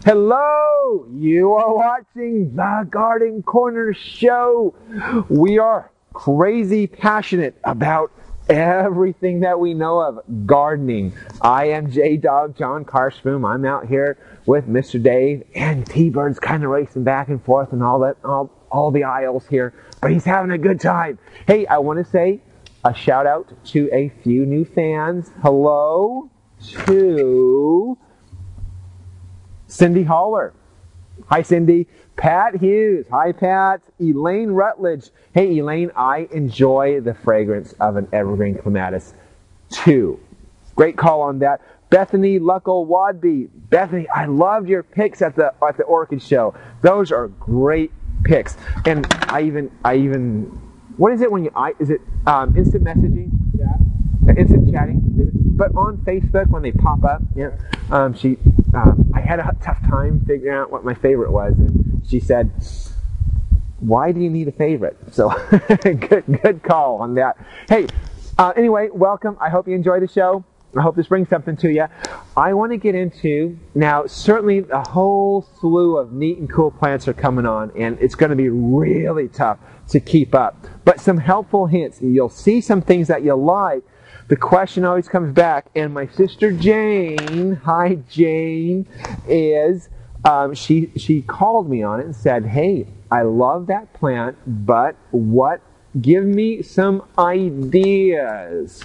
Hello! You are watching the Garden Corner Show. We are crazy passionate about everything that we know of gardening. I am J-Dog John Carspoon. I'm out here with Mr. Dave, and T-Bird's kind of racing back and forth and all the aisles here, but he's having a good time. Hey, I want to say a shout out to a few new fans. Hello to Cindy Haller. Hi, Cindy. Pat Hughes. Hi, Pat. Elaine Rutledge. Hey, Elaine, I enjoy the fragrance of an evergreen clematis too. Great call on that. Bethany Luckel Wadby. Bethany, I loved your picks at the Orchid Show. Those are great picks. And I even what is it when is it instant messaging? Yeah. Instant chatting? But on Facebook when they pop up, yeah. I had a tough time figuring out what my favorite was, and she said, "Why do you need a favorite?" So, good call on that. Hey, anyway, welcome. I hope you enjoy the show. I hope this brings something to you. I want to get into, now certainly a whole slew of neat and cool plants are coming on, and it's going to be really tough to keep up. But some helpful hints, and you'll see some things that you'll like. The question always comes back, and my sister Jane, hi Jane, is, she called me on it and said, "Hey, I love that plant, but give me some ideas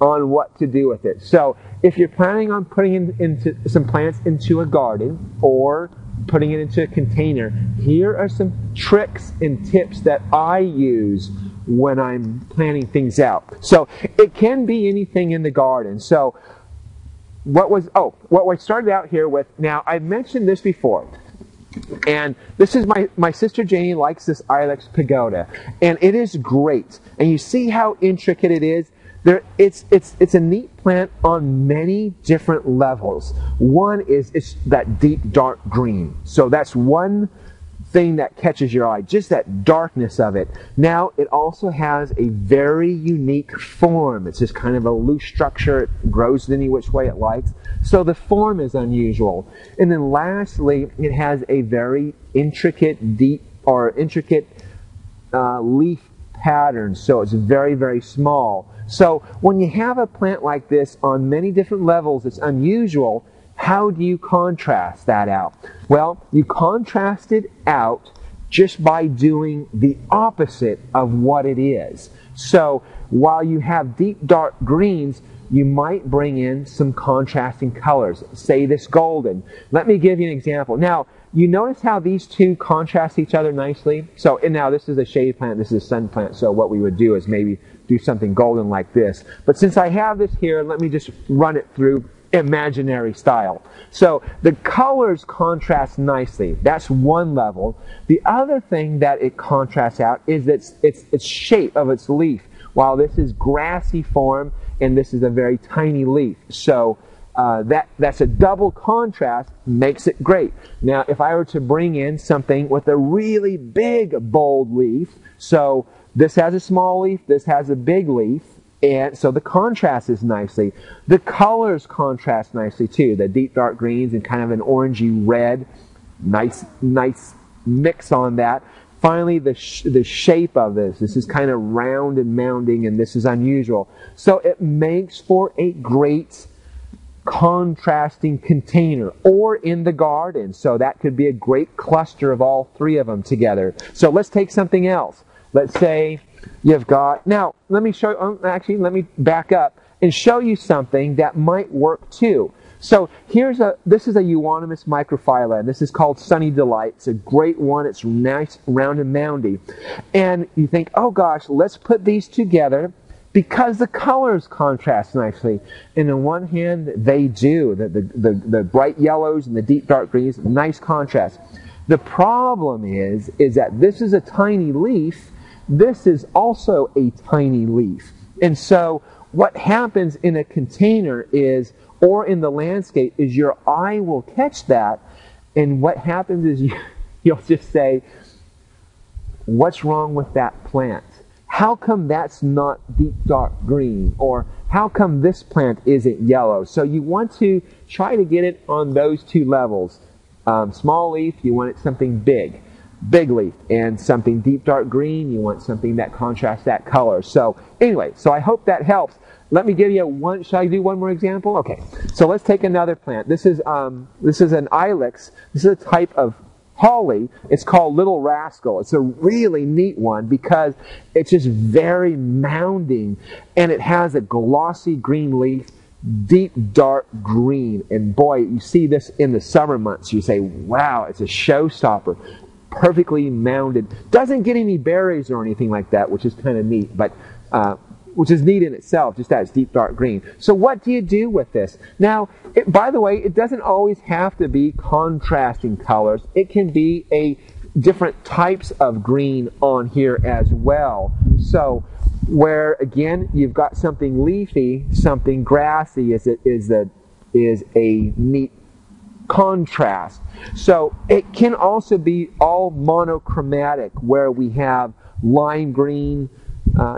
on what to do with it." So if you're planning on putting into some plants into a garden or putting it into a container, here are some tricks and tips that I use when I'm planning things out. So it can be anything in the garden. So what we started out here with, now I mentioned this before, and this is my sister Janie likes this Ilex pagoda, and it is great. And you see how intricate it is. It's a neat plant on many different levels. One is it's that deep dark green. So that's one thing that catches your eye, just that darkness of it. Now it also has a very unique form. It's just kind of a loose structure. It grows any which way it likes. So the form is unusual. And then lastly, it has a very intricate leaf pattern. So it's very, very small. So when you have a plant like this on many different levels, it's unusual. How do you contrast that out? Well, you contrast it out just by doing the opposite of what it is. So while you have deep dark greens, you might bring in some contrasting colors. Say this golden. Let me give you an example. Now, you notice how these two contrast each other nicely? So, and now this is a shade plant, this is a sun plant, so what we would do is maybe do something golden like this. But since I have this here, let me just run it through imaginary style. So the colors contrast nicely. That's one level. The other thing that it contrasts out is its shape of its leaf. While this is grassy form and this is a very tiny leaf. So that's a double contrast, makes it great. Now if I were to bring in something with a really big bold leaf, so this has a small leaf, this has a big leaf, and so the contrast is nicely. The colors contrast nicely too. The deep dark greens and kind of an orangey red. Nice mix on that. Finally, the shape of this. This is kind of round and mounding, and this is unusual. So it makes for a great contrasting container or in the garden. So that could be a great cluster of all three of them together. So let's take something else. Let's say you've got, now let me show, actually let me back up and show you something that might work too. So this is a euonymus microphylla, and this is called Sunny Delight. It's a great one. It's nice, round and moundy. And you think, oh gosh, let's put these together because the colors contrast nicely. And on one hand, they do. The bright yellows and the deep dark greens, nice contrast. The problem is that this is a tiny leaf. This is also a tiny leaf. And so what happens in a container is, or in the landscape, is your eye will catch that, and what happens is you'll just say, what's wrong with that plant? How come that's not deep dark green? Or how come this plant isn't yellow? So you want to try to get it on those two levels. small leaf, you want it something big. Big leaf. And something deep dark green, you want something that contrasts that color. So anyway, so I hope that helps. Let me give you one. Shall I do one more example? Okay. So let's take another plant. This is an ilex. This is a type of holly. It's called Little Rascal. It's a really neat one because it's just very mounding, and it has a glossy green leaf, deep dark green. And boy, you see this in the summer months. You say, wow, it's a showstopper. Perfectly mounded. Doesn't get any berries or anything like that, which is kind of neat, but which is neat in itself, just that it's deep dark green. So what do you do with this? Now, by the way, it doesn't always have to be contrasting colors. It can be different types of green on here as well. So where, again, you've got something leafy, something grassy is a neat contrast. So it can also be all monochromatic, where we have lime green,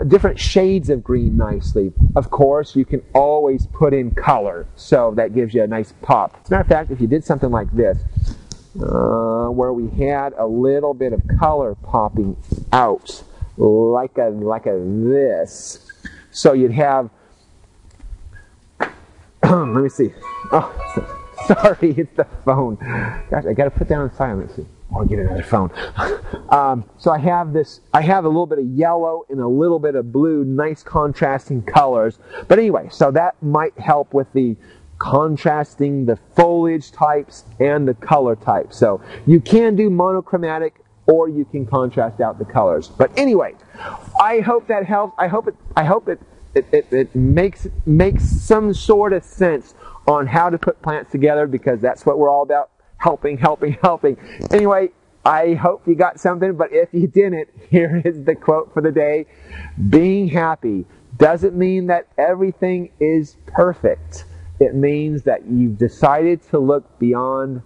different shades of green nicely. Of course, you can always put in color, so that gives you a nice pop. As a matter of fact, if you did something like this, where we had a little bit of color popping out, like this, so you'd have, let me see. Oh, sorry, it's the phone. Gosh, I got to put that on silent. Or get another phone. So I have a little bit of yellow and a little bit of blue, nice contrasting colors. But anyway, so that might help with the contrasting the foliage types and the color types. So you can do monochromatic, or you can contrast out the colors. But anyway, I hope that helps. I hope it makes some sort of sense on how to put plants together, because that's what we're all about. Helping. Anyway, I hope you got something, but if you didn't, here is the quote for the day. Being happy doesn't mean that everything is perfect. It means that you've decided to look beyond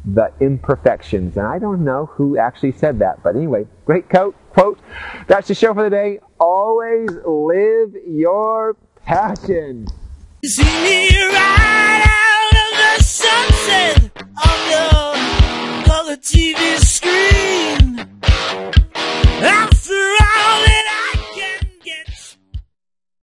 the imperfections. And I don't know who actually said that, but anyway, great quote. That's the show for the day. Always live your passion. See me right out of the sunset on the color TV screen.